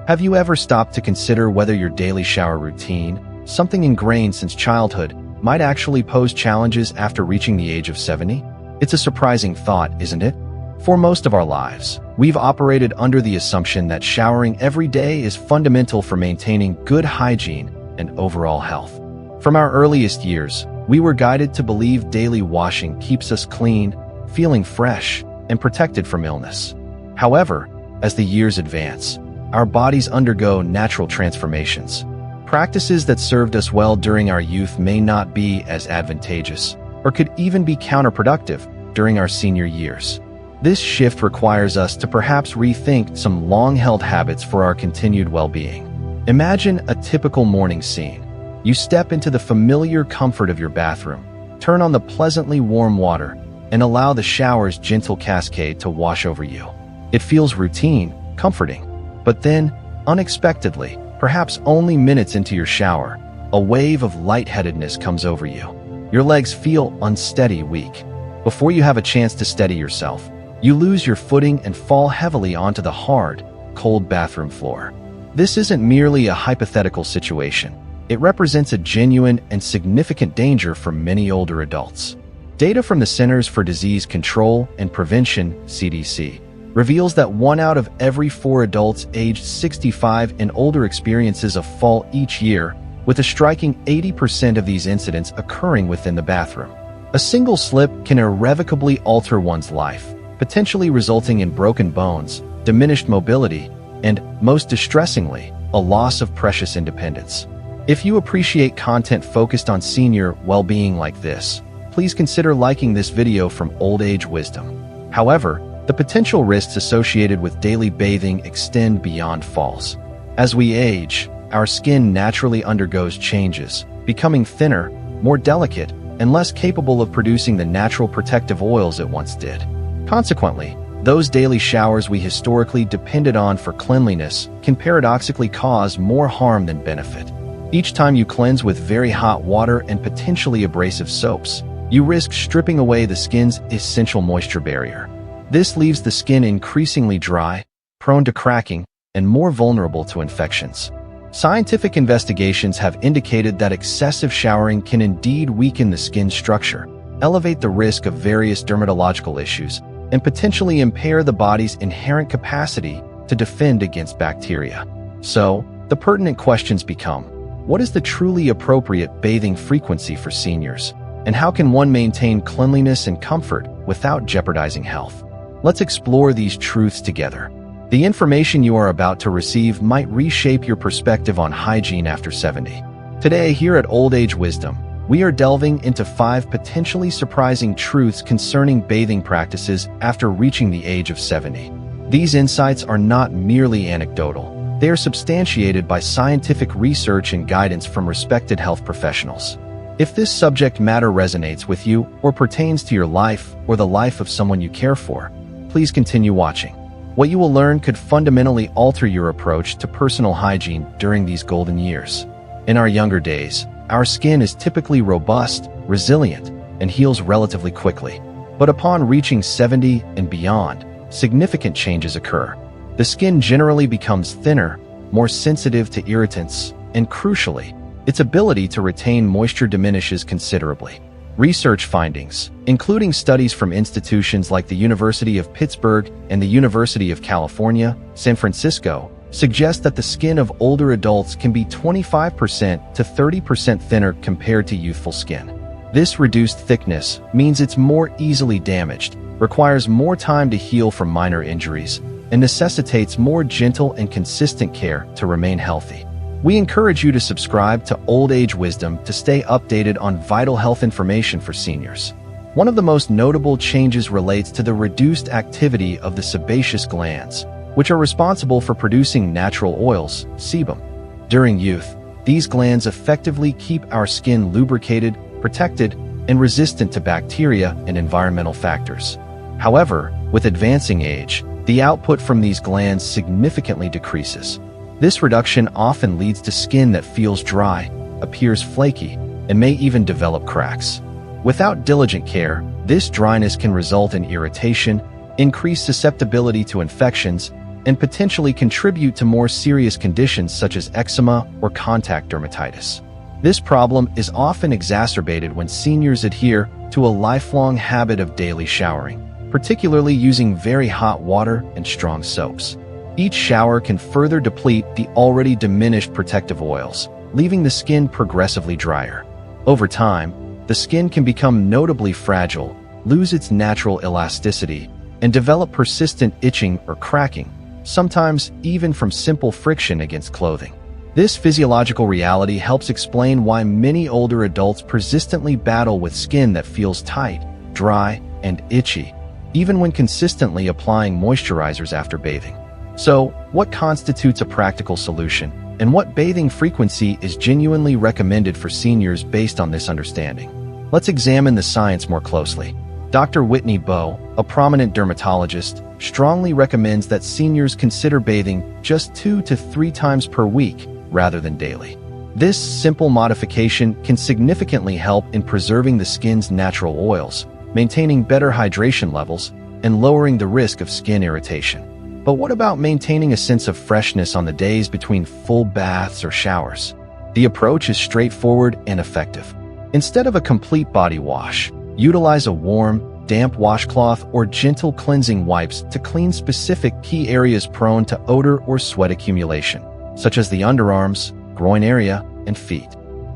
Have you ever stopped to consider whether your daily shower routine, something ingrained since childhood, might actually pose challenges after reaching the age of 70? It's a surprising thought, isn't it? For most of our lives, we've operated under the assumption that showering every day is fundamental for maintaining good hygiene and overall health. From our earliest years, we were guided to believe daily washing keeps us clean, feeling fresh, and protected from illness. However, as the years advance, our bodies undergo natural transformations. Practices that served us well during our youth may not be as advantageous, or could even be counterproductive during our senior years. This shift requires us to perhaps rethink some long-held habits for our continued well-being. Imagine a typical morning scene. You step into the familiar comfort of your bathroom, turn on the pleasantly warm water, and allow the shower's gentle cascade to wash over you. It feels routine, comforting. But then, unexpectedly, perhaps only minutes into your shower, a wave of lightheadedness comes over you. Your legs feel unsteady, weak. Before you have a chance to steady yourself, you lose your footing and fall heavily onto the hard, cold bathroom floor. This isn't merely a hypothetical situation. It represents a genuine and significant danger for many older adults. Data from the Centers for Disease Control and Prevention, CDC, reveals that 1 out of every 4 adults aged 65 and older experiences a fall each year, with a striking 80% of these incidents occurring within the bathroom. A single slip can irrevocably alter one's life, potentially resulting in broken bones, diminished mobility, and, most distressingly, a loss of precious independence. If you appreciate content focused on senior well-being like this, please consider liking this video from Old Age Wisdom. However, the potential risks associated with daily bathing extend beyond falls. As we age, our skin naturally undergoes changes, becoming thinner, more delicate, and less capable of producing the natural protective oils it once did. Consequently, those daily showers we historically depended on for cleanliness can paradoxically cause more harm than benefit. Each time you cleanse with very hot water and potentially abrasive soaps, you risk stripping away the skin's essential moisture barrier. This leaves the skin increasingly dry, prone to cracking, and more vulnerable to infections. Scientific investigations have indicated that excessive showering can indeed weaken the skin's structure, elevate the risk of various dermatological issues, and potentially impair the body's inherent capacity to defend against bacteria. So, the pertinent questions become, what is the truly appropriate bathing frequency for seniors? And how can one maintain cleanliness and comfort without jeopardizing health? Let's explore these truths together. The information you are about to receive might reshape your perspective on hygiene after 70. Today, here at Old Age Wisdom, we are delving into 5 potentially surprising truths concerning bathing practices after reaching the age of 70. These insights are not merely anecdotal. They are substantiated by scientific research and guidance from respected health professionals. If this subject matter resonates with you or pertains to your life or the life of someone you care for, please continue watching. What you will learn could fundamentally alter your approach to personal hygiene during these golden years. In our younger days, our skin is typically robust, resilient, and heals relatively quickly. But upon reaching 70 and beyond, significant changes occur. The skin generally becomes thinner, more sensitive to irritants, and crucially, its ability to retain moisture diminishes considerably. Research findings, including studies from institutions like the University of Pittsburgh and the University of California, San Francisco, suggest that the skin of older adults can be 25% to 30% thinner compared to youthful skin. This reduced thickness means it's more easily damaged, requires more time to heal from minor injuries, and necessitates more gentle and consistent care to remain healthy. We encourage you to subscribe to Old Age Wisdom to stay updated on vital health information for seniors. One of the most notable changes relates to the reduced activity of the sebaceous glands, which are responsible for producing natural oils, sebum. During youth, these glands effectively keep our skin lubricated, protected, and resistant to bacteria and environmental factors. However, with advancing age, the output from these glands significantly decreases. This reduction often leads to skin that feels dry, appears flaky, and may even develop cracks. Without diligent care, this dryness can result in irritation, increased susceptibility to infections, and potentially contribute to more serious conditions such as eczema or contact dermatitis. This problem is often exacerbated when seniors adhere to a lifelong habit of daily showering, particularly using very hot water and strong soaps. Each shower can further deplete the already diminished protective oils, leaving the skin progressively drier. Over time, the skin can become notably fragile, lose its natural elasticity, and develop persistent itching or cracking, sometimes even from simple friction against clothing. This physiological reality helps explain why many older adults persistently battle with skin that feels tight, dry, and itchy, even when consistently applying moisturizers after bathing. So, what constitutes a practical solution, and what bathing frequency is genuinely recommended for seniors based on this understanding? Let's examine the science more closely. Dr. Whitney Bowe, a prominent dermatologist, strongly recommends that seniors consider bathing just 2 to 3 times per week rather than daily. This simple modification can significantly help in preserving the skin's natural oils, maintaining better hydration levels, and lowering the risk of skin irritation. But what about maintaining a sense of freshness on the days between full baths or showers? The approach is straightforward and effective. Instead of a complete body wash, utilize a warm, damp washcloth or gentle cleansing wipes to clean specific key areas prone to odor or sweat accumulation, such as the underarms, groin area, and feet.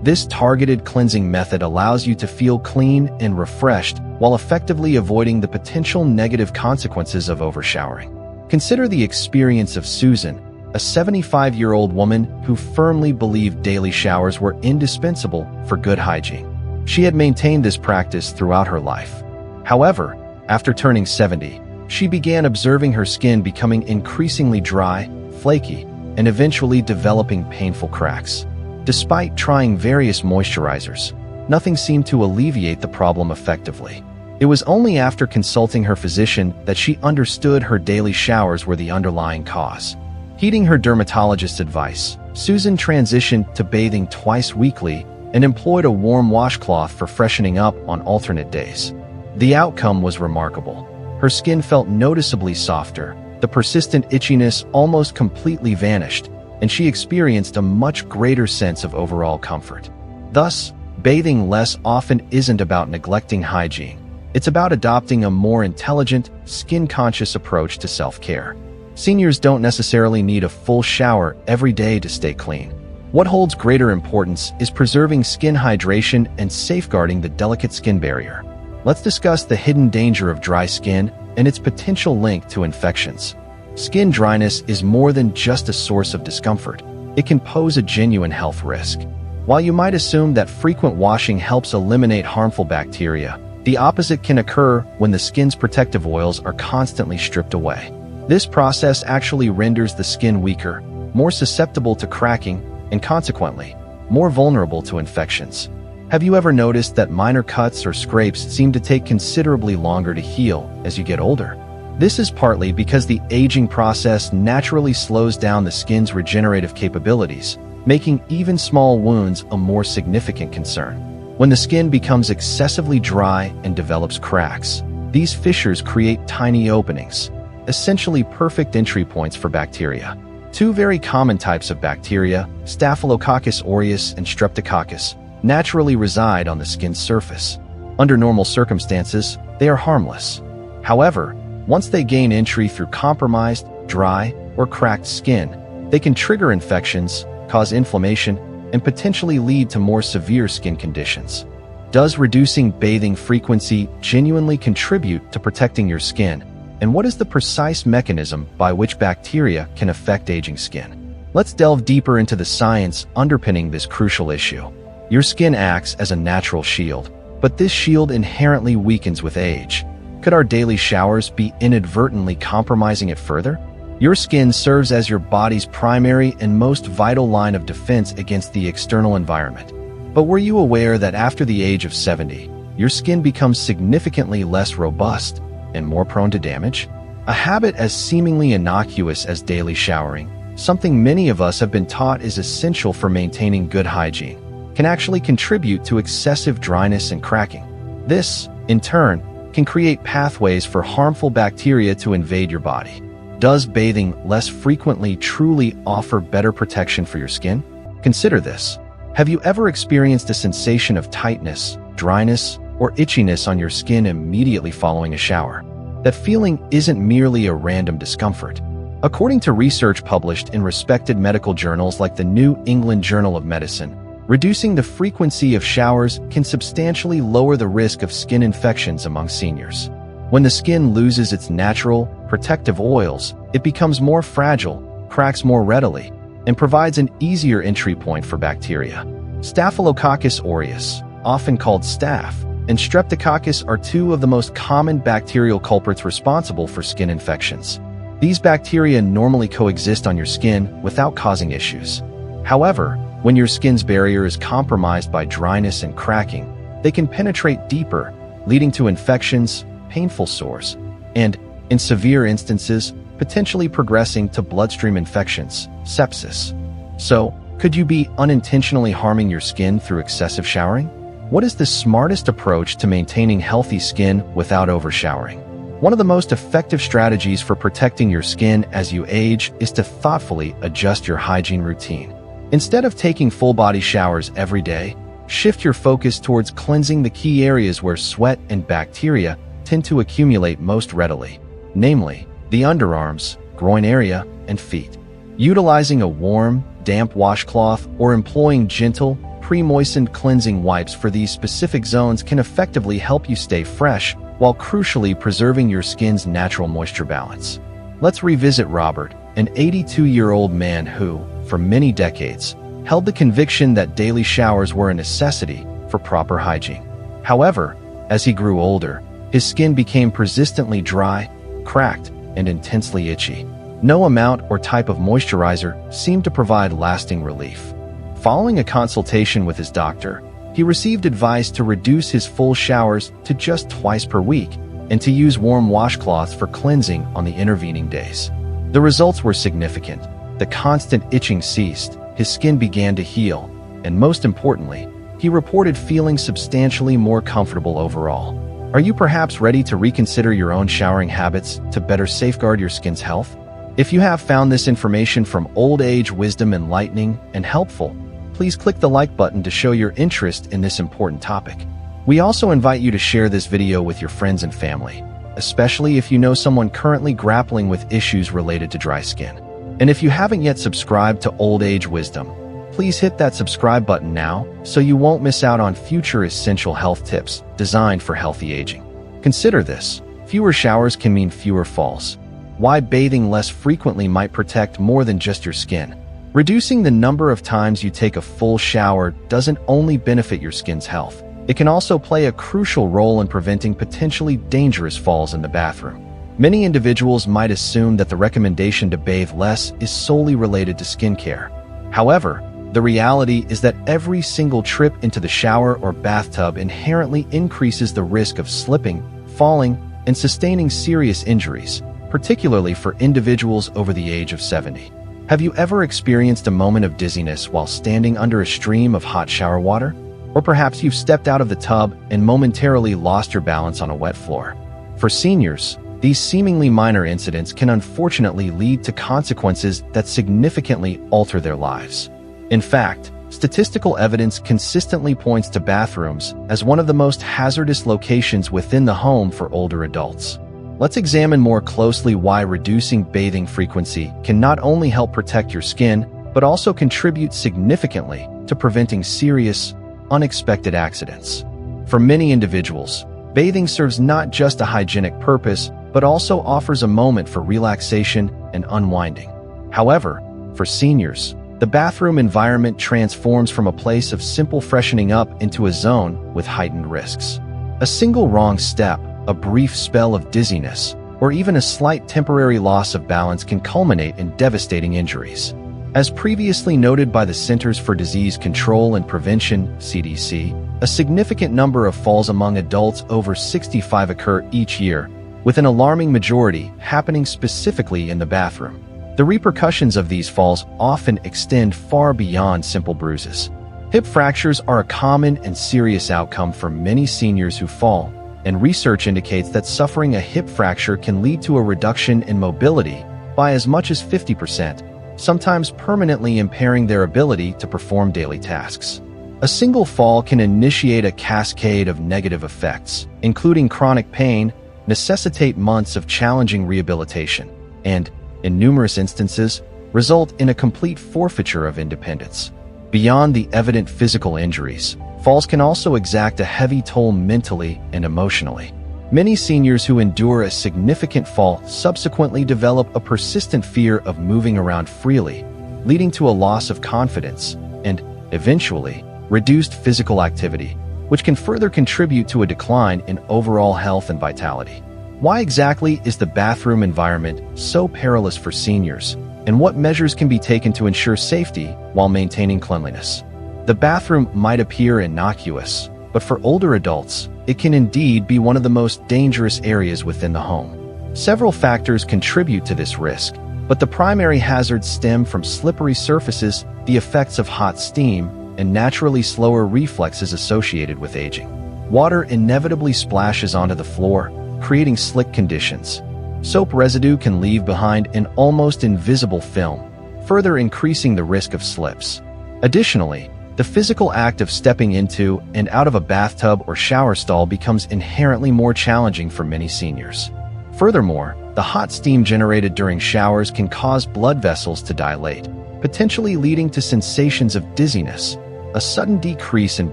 This targeted cleansing method allows you to feel clean and refreshed while effectively avoiding the potential negative consequences of overshowering. Consider the experience of Susan, a 75-year-old woman who firmly believed daily showers were indispensable for good hygiene. She had maintained this practice throughout her life. However, after turning 70, she began observing her skin becoming increasingly dry, flaky, and eventually developing painful cracks. Despite trying various moisturizers, nothing seemed to alleviate the problem effectively. It was only after consulting her physician that she understood her daily showers were the underlying cause. Heeding her dermatologist's advice, Susan transitioned to bathing twice weekly and employed a warm washcloth for freshening up on alternate days. The outcome was remarkable. Her skin felt noticeably softer, the persistent itchiness almost completely vanished, and she experienced a much greater sense of overall comfort. Thus, bathing less often isn't about neglecting hygiene. It's about adopting a more intelligent, skin-conscious approach to self-care. Seniors don't necessarily need a full shower every day to stay clean. What holds greater importance is preserving skin hydration and safeguarding the delicate skin barrier. Let's discuss the hidden danger of dry skin and its potential link to infections. Skin dryness is more than just a source of discomfort. It can pose a genuine health risk. While you might assume that frequent washing helps eliminate harmful bacteria, the opposite can occur when the skin's protective oils are constantly stripped away. This process actually renders the skin weaker, more susceptible to cracking, and consequently, more vulnerable to infections. Have you ever noticed that minor cuts or scrapes seem to take considerably longer to heal as you get older? This is partly because the aging process naturally slows down the skin's regenerative capabilities, making even small wounds a more significant concern. When the skin becomes excessively dry and develops cracks, these fissures create tiny openings, essentially perfect entry points for bacteria. Two very common types of bacteria, Staphylococcus aureus and Streptococcus, naturally reside on the skin's surface. Under normal circumstances, they are harmless. However, once they gain entry through compromised, dry, or cracked skin, they can trigger infections, cause inflammation, and potentially lead to more severe skin conditions. Does reducing bathing frequency genuinely contribute to protecting your skin? And what is the precise mechanism by which bacteria can affect aging skin? Let's delve deeper into the science underpinning this crucial issue. Your skin acts as a natural shield, but this shield inherently weakens with age. Could our daily showers be inadvertently compromising it further? Your skin serves as your body's primary and most vital line of defense against the external environment. But were you aware that after the age of 70, your skin becomes significantly less robust and more prone to damage? A habit as seemingly innocuous as daily showering, something many of us have been taught is essential for maintaining good hygiene, can actually contribute to excessive dryness and cracking. This, in turn, can create pathways for harmful bacteria to invade your body. does bathing less frequently truly offer better protection for your skin? Consider this. Have you ever experienced a sensation of tightness, dryness, or itchiness on your skin immediately following a shower? That feeling isn't merely a random discomfort. According to research published in respected medical journals like the New England Journal of Medicine, reducing the frequency of showers can substantially lower the risk of skin infections among seniors. When the skin loses its natural, protective oils, it becomes more fragile, cracks more readily, and provides an easier entry point for bacteria. Staphylococcus aureus, often called staph, and streptococcus are two of the most common bacterial culprits responsible for skin infections. These bacteria normally coexist on your skin without causing issues. However, when your skin's barrier is compromised by dryness and cracking, they can penetrate deeper, leading to infections, painful sores, and, in severe instances, potentially progressing to bloodstream infections, sepsis. So, could you be unintentionally harming your skin through excessive showering? What is the smartest approach to maintaining healthy skin without overshowering? One of the most effective strategies for protecting your skin as you age is to thoughtfully adjust your hygiene routine. Instead of taking full-body showers every day, shift your focus towards cleansing the key areas where sweat and bacteria tend to accumulate most readily, namely the underarms, groin area, and feet. Utilizing a warm, damp washcloth or employing gentle, pre-moistened cleansing wipes for these specific zones can effectively help you stay fresh while crucially preserving your skin's natural moisture balance. Let's revisit Robert, an 82-year-old man who, for many decades, held the conviction that daily showers were a necessity for proper hygiene. However, as he grew older, his skin became persistently dry, cracked, and intensely itchy. No amount or type of moisturizer seemed to provide lasting relief. Following a consultation with his doctor, he received advice to reduce his full showers to just twice per week and to use warm washcloths for cleansing on the intervening days. The results were significant. The constant itching ceased, his skin began to heal, and most importantly, he reported feeling substantially more comfortable overall. Are you perhaps ready to reconsider your own showering habits to better safeguard your skin's health? If you have found this information from Old Age Wisdom enlightening and helpful, please click the like button to show your interest in this important topic. We also invite you to share this video with your friends and family, especially if you know someone currently grappling with issues related to dry skin. And if you haven't yet subscribed to Old Age Wisdom, please hit that subscribe button now so you won't miss out on future essential health tips designed for healthy aging. Consider this: fewer showers can mean fewer falls. Why bathing less frequently might protect more than just your skin. Reducing the number of times you take a full shower doesn't only benefit your skin's health, it can also play a crucial role in preventing potentially dangerous falls in the bathroom. Many individuals might assume that the recommendation to bathe less is solely related to skincare. However, the reality is that every single trip into the shower or bathtub inherently increases the risk of slipping, falling, and sustaining serious injuries, particularly for individuals over the age of 70. Have you ever experienced a moment of dizziness while standing under a stream of hot shower water? Or perhaps you've stepped out of the tub and momentarily lost your balance on a wet floor. For seniors, these seemingly minor incidents can unfortunately lead to consequences that significantly alter their lives. In fact, statistical evidence consistently points to bathrooms as one of the most hazardous locations within the home for older adults. Let's examine more closely why reducing bathing frequency can not only help protect your skin, but also contribute significantly to preventing serious, unexpected accidents. For many individuals, bathing serves not just a hygienic purpose, but also offers a moment for relaxation and unwinding. However, for seniors, the bathroom environment transforms from a place of simple freshening up into a zone with heightened risks. A single wrong step, a brief spell of dizziness, or even a slight temporary loss of balance can culminate in devastating injuries. As previously noted by the Centers for Disease Control and Prevention, CDC, a significant number of falls among adults over 65 occur each year, with an alarming majority happening specifically in the bathroom. The repercussions of these falls often extend far beyond simple bruises. Hip fractures are a common and serious outcome for many seniors who fall, and research indicates that suffering a hip fracture can lead to a reduction in mobility, by as much as 50%, sometimes permanently impairing their ability to perform daily tasks. A single fall can initiate a cascade of negative effects, including chronic pain, necessitate months of challenging rehabilitation, and, in numerous instances, result in a complete forfeiture of independence. Beyond the evident physical injuries, falls can also exact a heavy toll mentally and emotionally. Many seniors who endure a significant fall subsequently develop a persistent fear of moving around freely, leading to a loss of confidence and, eventually, reduced physical activity, which can further contribute to a decline in overall health and vitality. Why exactly is the bathroom environment so perilous for seniors, and what measures can be taken to ensure safety while maintaining cleanliness? The bathroom might appear innocuous, but for older adults, it can indeed be one of the most dangerous areas within the home. Several factors contribute to this risk, but the primary hazards stem from slippery surfaces, the effects of hot steam, and naturally slower reflexes associated with aging. Water inevitably splashes onto the floor, creating slick conditions. Soap residue can leave behind an almost invisible film, further increasing the risk of slips. Additionally, the physical act of stepping into and out of a bathtub or shower stall becomes inherently more challenging for many seniors. Furthermore, the hot steam generated during showers can cause blood vessels to dilate, potentially leading to sensations of dizziness, a sudden decrease in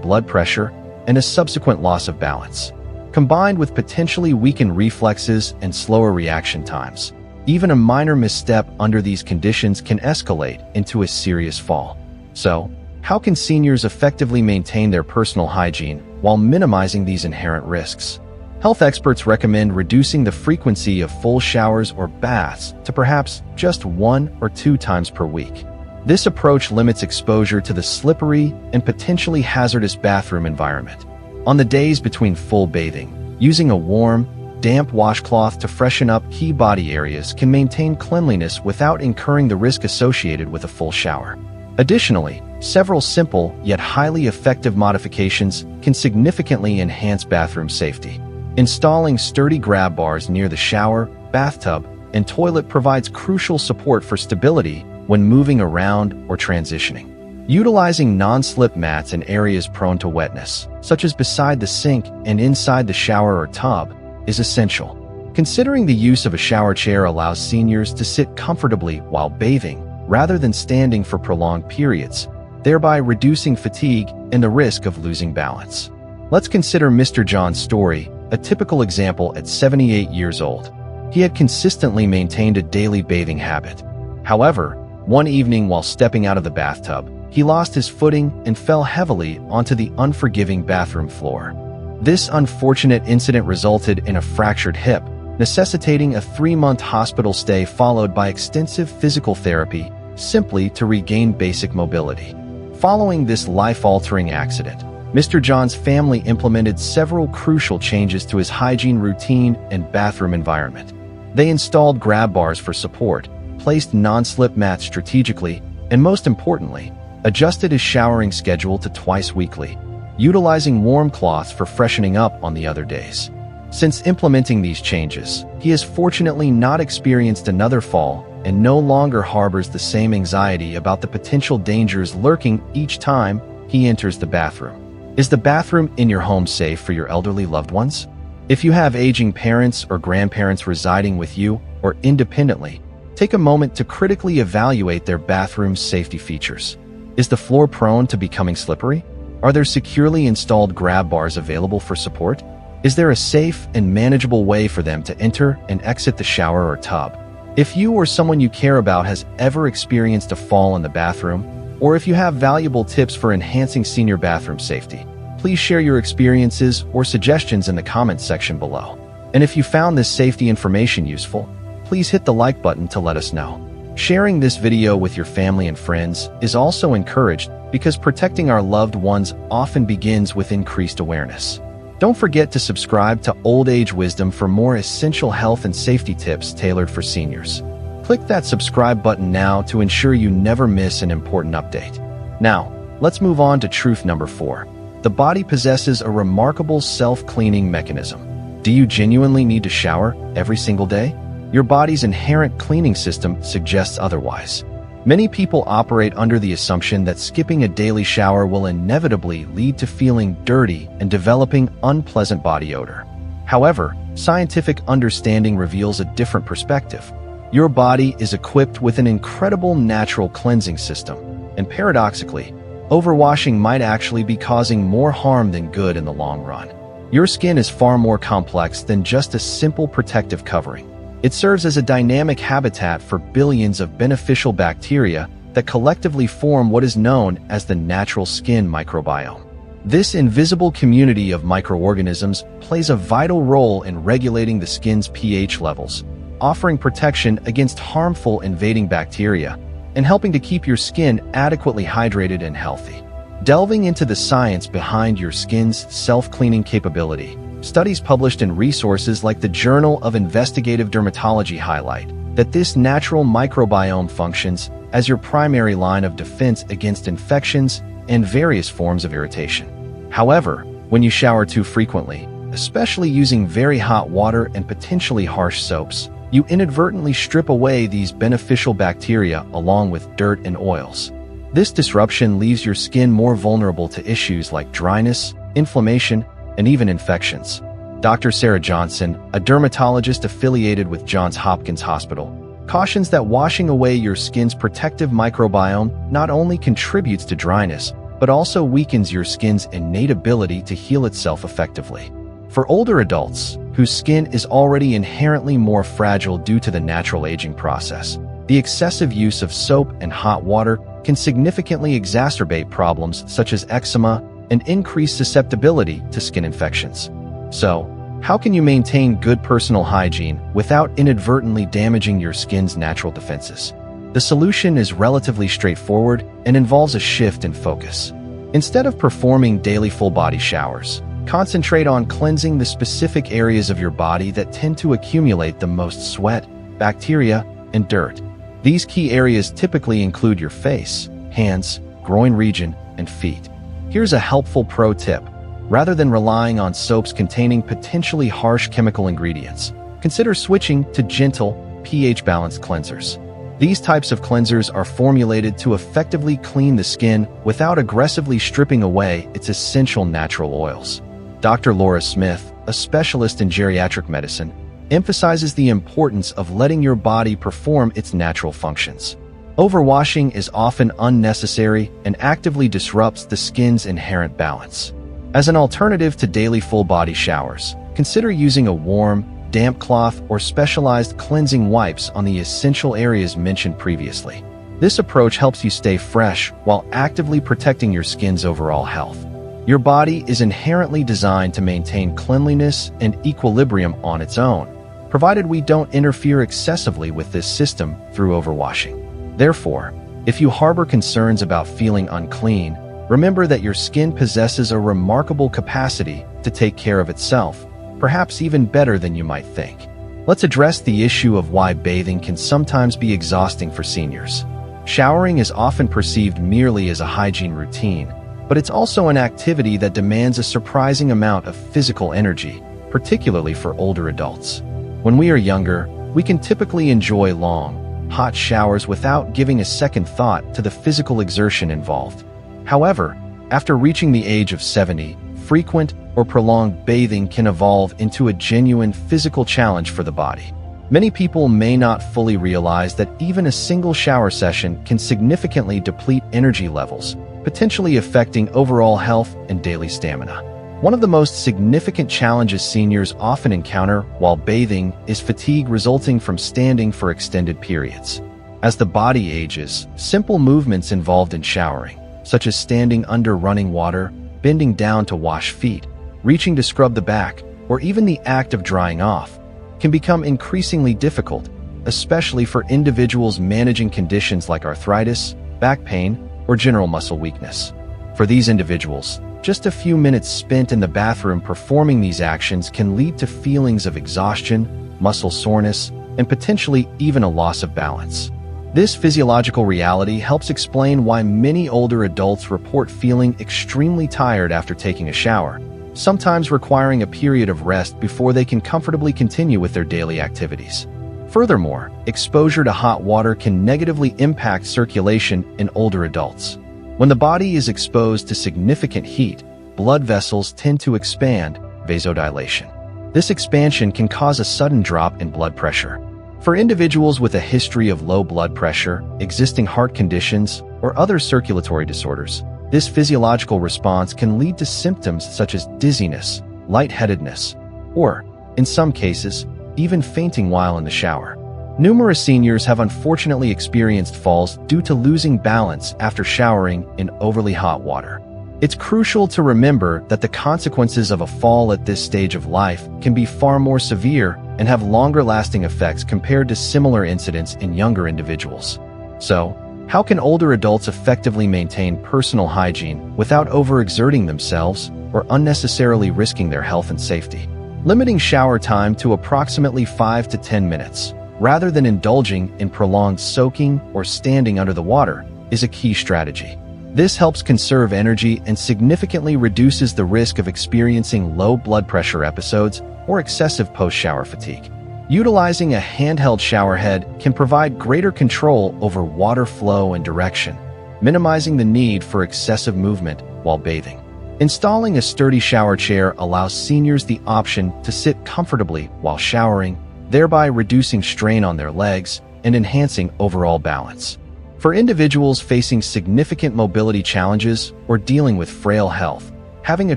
blood pressure, and a subsequent loss of balance. Combined with potentially weakened reflexes and slower reaction times, even a minor misstep under these conditions can escalate into a serious fall. So, how can seniors effectively maintain their personal hygiene while minimizing these inherent risks? Health experts recommend reducing the frequency of full showers or baths to perhaps just 1 or 2 times per week. This approach limits exposure to the slippery and potentially hazardous bathroom environment. On the days between full bathing, using a warm, damp washcloth to freshen up key body areas can maintain cleanliness without incurring the risk associated with a full shower. Additionally, several simple yet highly effective modifications can significantly enhance bathroom safety. Installing sturdy grab bars near the shower, bathtub, and toilet provides crucial support for stability when moving around or transitioning. Utilizing non-slip mats in areas prone to wetness, such as beside the sink and inside the shower or tub, is essential. Considering the use of a shower chair allows seniors to sit comfortably while bathing, rather than standing for prolonged periods, thereby reducing fatigue and the risk of losing balance. Let's consider Mr. John's story, a typical example at 78 years old. He had consistently maintained a daily bathing habit. However, one evening while stepping out of the bathtub, he lost his footing and fell heavily onto the unforgiving bathroom floor. This unfortunate incident resulted in a fractured hip, necessitating a 3-month hospital stay followed by extensive physical therapy simply to regain basic mobility. Following this life-altering accident, Mr. John's family implemented several crucial changes to his hygiene routine and bathroom environment. They installed grab bars for support, placed non-slip mats strategically, and most importantly, adjusted his showering schedule to twice weekly, utilizing warm cloths for freshening up on the other days. Since implementing these changes, he has fortunately not experienced another fall and no longer harbors the same anxiety about the potential dangers lurking each time he enters the bathroom. Is the bathroom in your home safe for your elderly loved ones? If you have aging parents or grandparents residing with you or independently, take a moment to critically evaluate their bathroom's safety features. Is the floor prone to becoming slippery? Are there securely installed grab bars available for support? Is there a safe and manageable way for them to enter and exit the shower or tub? If you or someone you care about has ever experienced a fall in the bathroom, or if you have valuable tips for enhancing senior bathroom safety, please share your experiences or suggestions in the comments section below. And if you found this safety information useful, please hit the like button to let us know. Sharing this video with your family and friends is also encouraged because protecting our loved ones often begins with increased awareness. Don't forget to subscribe to Old Age Wisdom for more essential health and safety tips tailored for seniors. Click that subscribe button now to ensure you never miss an important update. Now, let's move on to truth number 4. The body possesses a remarkable self-cleaning mechanism. Do you genuinely need to shower every single day? Your body's inherent cleaning system suggests otherwise. Many people operate under the assumption that skipping a daily shower will inevitably lead to feeling dirty and developing unpleasant body odor. However, scientific understanding reveals a different perspective. Your body is equipped with an incredible natural cleansing system, and paradoxically, overwashing might actually be causing more harm than good in the long run. Your skin is far more complex than just a simple protective covering. It serves as a dynamic habitat for billions of beneficial bacteria that collectively form what is known as the natural skin microbiome. This invisible community of microorganisms plays a vital role in regulating the skin's pH levels, offering protection against harmful invading bacteria, and helping to keep your skin adequately hydrated and healthy. Delving into the science behind your skin's self-cleaning capability, studies published in resources like the Journal of Investigative Dermatology highlight that this natural microbiome functions as your primary line of defense against infections and various forms of irritation. However, when you shower too frequently, especially using very hot water and potentially harsh soaps, you inadvertently strip away these beneficial bacteria along with dirt and oils. This disruption leaves your skin more vulnerable to issues like dryness, inflammation, and even infections. Dr. Sarah Johnson, a dermatologist affiliated with Johns Hopkins Hospital, cautions that washing away your skin's protective microbiome not only contributes to dryness, but also weakens your skin's innate ability to heal itself effectively. For older adults, whose skin is already inherently more fragile due to the natural aging process, the excessive use of soap and hot water can significantly exacerbate problems such as eczema and increase susceptibility to skin infections. So, how can you maintain good personal hygiene without inadvertently damaging your skin's natural defenses? The solution is relatively straightforward and involves a shift in focus. Instead of performing daily full-body showers, concentrate on cleansing the specific areas of your body that tend to accumulate the most sweat, bacteria, and dirt. These key areas typically include your face, hands, groin region, and feet. Here's a helpful pro tip. Rather than relying on soaps containing potentially harsh chemical ingredients, consider switching to gentle, pH-balanced cleansers. These types of cleansers are formulated to effectively clean the skin without aggressively stripping away its essential natural oils. Dr. Laura Smith, a specialist in geriatric medicine, emphasizes the importance of letting your body perform its natural functions. Overwashing is often unnecessary and actively disrupts the skin's inherent balance. As an alternative to daily full-body showers, consider using a warm, damp cloth or specialized cleansing wipes on the essential areas mentioned previously. This approach helps you stay fresh while actively protecting your skin's overall health. Your body is inherently designed to maintain cleanliness and equilibrium on its own, provided we don't interfere excessively with this system through overwashing. Therefore, if you harbor concerns about feeling unclean, remember that your skin possesses a remarkable capacity to take care of itself, perhaps even better than you might think. Let's address the issue of why bathing can sometimes be exhausting for seniors. Showering is often perceived merely as a hygiene routine, but it's also an activity that demands a surprising amount of physical energy, particularly for older adults. When we are younger, we can typically enjoy long, hot showers without giving a second thought to the physical exertion involved. However, after reaching the age of 70, frequent or prolonged bathing can evolve into a genuine physical challenge for the body. Many people may not fully realize that even a single shower session can significantly deplete energy levels, potentially affecting overall health and daily stamina. One of the most significant challenges seniors often encounter while bathing is fatigue resulting from standing for extended periods. As the body ages, simple movements involved in showering, such as standing under running water, bending down to wash feet, reaching to scrub the back, or even the act of drying off, can become increasingly difficult, especially for individuals managing conditions like arthritis, back pain, or general muscle weakness. For these individuals, just a few minutes spent in the bathroom performing these actions can lead to feelings of exhaustion, muscle soreness, and potentially even a loss of balance. This physiological reality helps explain why many older adults report feeling extremely tired after taking a shower, sometimes requiring a period of rest before they can comfortably continue with their daily activities. Furthermore, exposure to hot water can negatively impact circulation in older adults. When the body is exposed to significant heat, blood vessels tend to expand, vasodilation. This expansion can cause a sudden drop in blood pressure. For individuals with a history of low blood pressure, existing heart conditions, or other circulatory disorders, this physiological response can lead to symptoms such as dizziness, lightheadedness, or, in some cases, even fainting while in the shower. Numerous seniors have unfortunately experienced falls due to losing balance after showering in overly hot water. It's crucial to remember that the consequences of a fall at this stage of life can be far more severe and have longer-lasting effects compared to similar incidents in younger individuals. So, how can older adults effectively maintain personal hygiene without overexerting themselves or unnecessarily risking their health and safety? Limiting shower time to approximately 5 to 10 minutes, rather than indulging in prolonged soaking or standing under the water, is a key strategy. This helps conserve energy and significantly reduces the risk of experiencing low blood pressure episodes or excessive post-shower fatigue. Utilizing a handheld shower head can provide greater control over water flow and direction, minimizing the need for excessive movement while bathing. Installing a sturdy shower chair allows seniors the option to sit comfortably while showering, thereby reducing strain on their legs and enhancing overall balance. For individuals facing significant mobility challenges or dealing with frail health, having a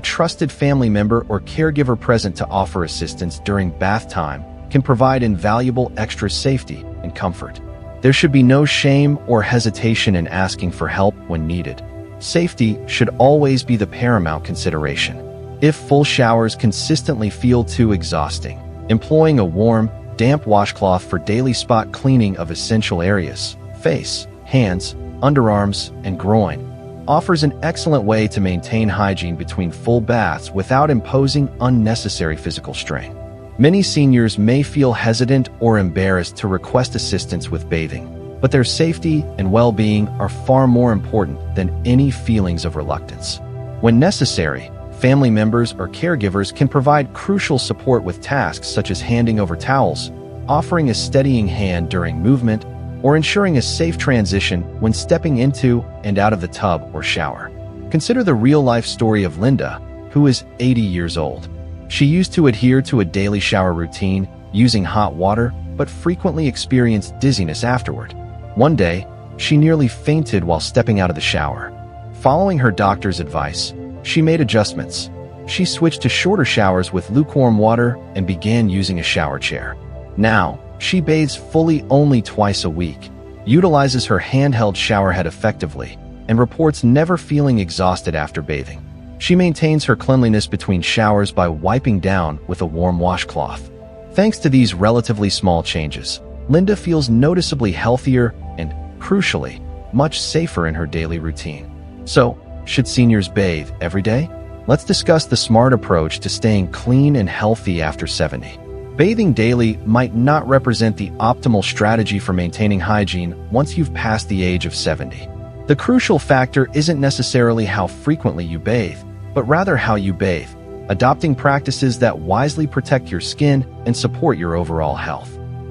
trusted family member or caregiver present to offer assistance during bath time can provide invaluable extra safety and comfort. There should be no shame or hesitation in asking for help when needed. Safety should always be the paramount consideration. If full showers consistently feel too exhausting, employing a warm, damp washcloth for daily spot cleaning of essential areas, face, hands, underarms, and groin, offers an excellent way to maintain hygiene between full baths without imposing unnecessary physical strain. Many seniors may feel hesitant or embarrassed to request assistance with bathing, but their safety and well-being are far more important than any feelings of reluctance. When necessary, family members or caregivers can provide crucial support with tasks such as handing over towels, offering a steadying hand during movement, or ensuring a safe transition when stepping into and out of the tub or shower. Consider the real-life story of Linda, who is 80 years old. She used to adhere to a daily shower routine using hot water, but frequently experienced dizziness afterward. One day, she nearly fainted while stepping out of the shower. Following her doctor's advice, she made adjustments. She switched to shorter showers with lukewarm water and began using a shower chair. Now, she bathes fully only twice a week, utilizes her handheld shower head effectively, and reports never feeling exhausted after bathing. She maintains her cleanliness between showers by wiping down with a warm washcloth. Thanks to these relatively small changes, Linda feels noticeably healthier and, crucially, much safer in her daily routine. So, should seniors bathe every day? Let's discuss the smart approach to staying clean and healthy after 70. Bathing daily might not represent the optimal strategy for maintaining hygiene once you've passed the age of 70. The crucial factor isn't necessarily how frequently you bathe, but rather how you bathe, adopting practices that wisely protect your skin and support your overall health.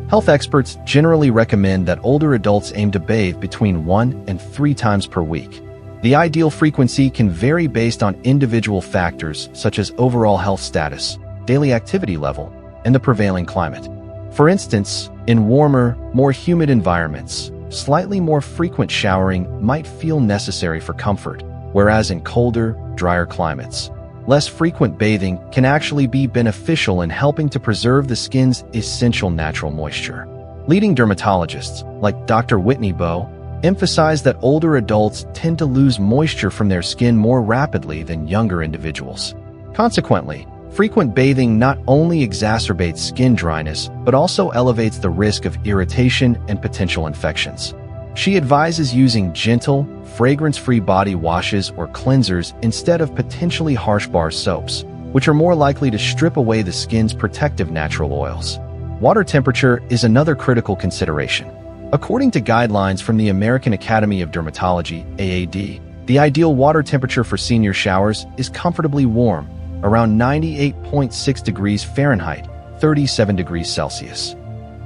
Health experts generally recommend that older adults aim to bathe between 1 and 3 times per week. The ideal frequency can vary based on individual factors such as overall health status, daily activity level, and the prevailing climate. For instance, in warmer, more humid environments, slightly more frequent showering might feel necessary for comfort, whereas in colder, drier climates, less frequent bathing can actually be beneficial in helping to preserve the skin's essential natural moisture. Leading dermatologists, like Dr. Whitney Bowe, emphasize that older adults tend to lose moisture from their skin more rapidly than younger individuals. Consequently, frequent bathing not only exacerbates skin dryness, but also elevates the risk of irritation and potential infections. She advises using gentle, fragrance-free body washes or cleansers instead of potentially harsh bar soaps, which are more likely to strip away the skin's protective natural oils. Water temperature is another critical consideration. According to guidelines from the American Academy of Dermatology, AAD, the ideal water temperature for senior showers is comfortably warm, around 98.6 degrees Fahrenheit, 37 degrees Celsius.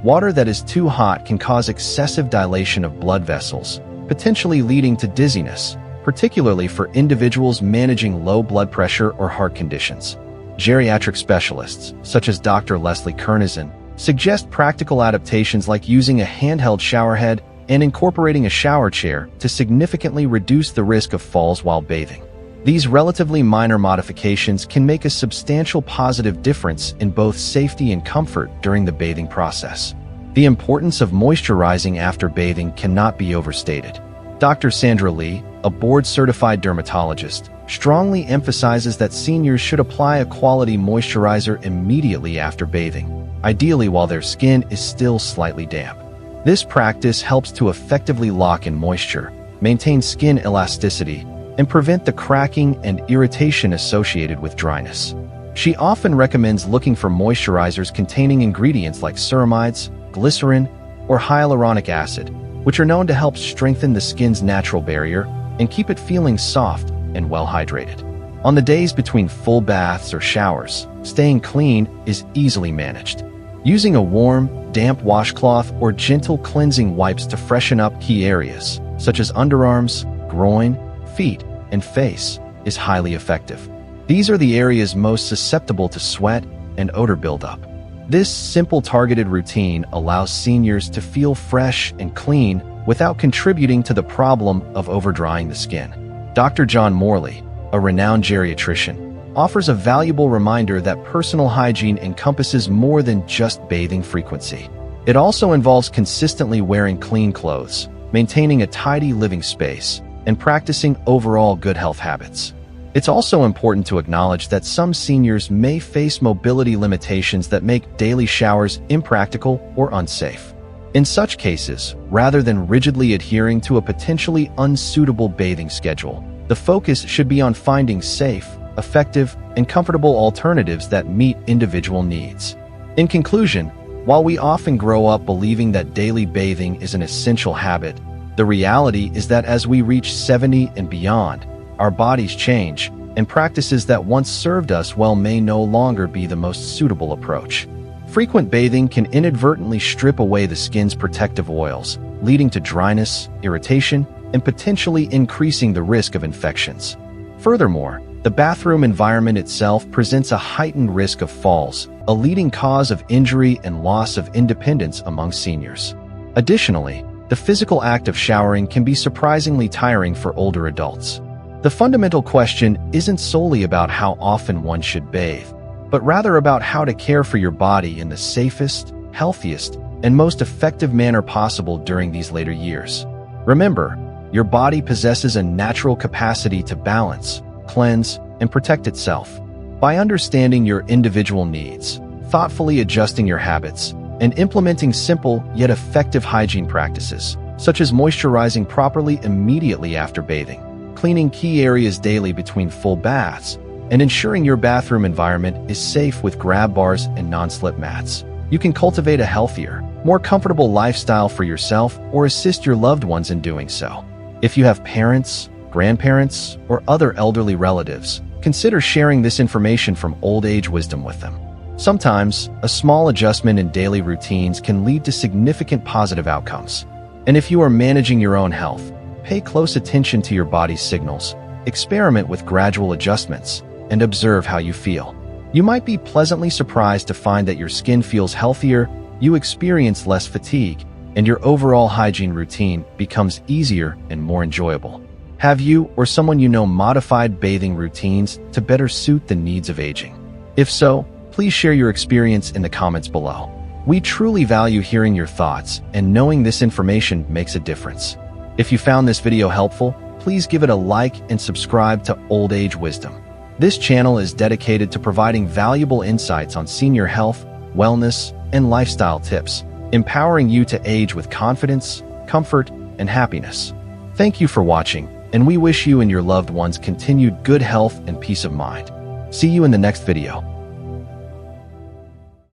Water that is too hot can cause excessive dilation of blood vessels, potentially leading to dizziness, particularly for individuals managing low blood pressure or heart conditions. Geriatric specialists, such as Dr. Leslie Kernizan, suggest practical adaptations like using a handheld showerhead and incorporating a shower chair to significantly reduce the risk of falls while bathing. These relatively minor modifications can make a substantial positive difference in both safety and comfort during the bathing process. The importance of moisturizing after bathing cannot be overstated. Dr. Sandra Lee, a board-certified dermatologist, strongly emphasizes that seniors should apply a quality moisturizer immediately after bathing, ideally while their skin is still slightly damp. This practice helps to effectively lock in moisture, maintain skin elasticity, and prevent the cracking and irritation associated with dryness. She often recommends looking for moisturizers containing ingredients like ceramides, glycerin, or hyaluronic acid, which are known to help strengthen the skin's natural barrier and keep it feeling soft and well hydrated. On the days between full baths or showers, staying clean is easily managed. Using a warm, damp washcloth or gentle cleansing wipes to freshen up key areas, such as underarms, groin, feet, and face, is highly effective. These are the areas most susceptible to sweat and odor buildup. This simple targeted routine allows seniors to feel fresh and clean without contributing to the problem of overdrying the skin. Dr. John Morley, a renowned geriatrician, offers a valuable reminder that personal hygiene encompasses more than just bathing frequency. It also involves consistently wearing clean clothes, maintaining a tidy living space, and practicing overall good health habits. It's also important to acknowledge that some seniors may face mobility limitations that make daily showers impractical or unsafe. In such cases, rather than rigidly adhering to a potentially unsuitable bathing schedule, the focus should be on finding safe, effective, and comfortable alternatives that meet individual needs. In conclusion, while we often grow up believing that daily bathing is an essential habit, the reality is that as we reach 70 and beyond, our bodies change, and practices that once served us well may no longer be the most suitable approach. Frequent bathing can inadvertently strip away the skin's protective oils, leading to dryness, irritation, and potentially increasing the risk of infections. Furthermore, the bathroom environment itself presents a heightened risk of falls, a leading cause of injury and loss of independence among seniors. Additionally, the physical act of showering can be surprisingly tiring for older adults. The fundamental question isn't solely about how often one should bathe, but rather about how to care for your body in the safest, healthiest, and most effective manner possible during these later years. Remember, your body possesses a natural capacity to balance, cleanse, and protect itself. By understanding your individual needs, thoughtfully adjusting your habits, and implementing simple yet effective hygiene practices, such as moisturizing properly immediately after bathing, cleaning key areas daily between full baths, and ensuring your bathroom environment is safe with grab bars and non-slip mats, you can cultivate a healthier, more comfortable lifestyle for yourself or assist your loved ones in doing so. If you have parents, grandparents, or other elderly relatives, consider sharing this information from old age wisdom with them. Sometimes, a small adjustment in daily routines can lead to significant positive outcomes. And if you are managing your own health, pay close attention to your body's signals, experiment with gradual adjustments, and observe how you feel. You might be pleasantly surprised to find that your skin feels healthier, you experience less fatigue, and your overall hygiene routine becomes easier and more enjoyable. Have you or someone you know modified bathing routines to better suit the needs of aging? If so, please share your experience in the comments below. We truly value hearing your thoughts, and knowing this information makes a difference. If you found this video helpful, please give it a like and subscribe to Old Age Wisdom. This channel is dedicated to providing valuable insights on senior health, wellness, and lifestyle tips, empowering you to age with confidence, comfort, and happiness. Thank you for watching, and we wish you and your loved ones continued good health and peace of mind. See you in the next video.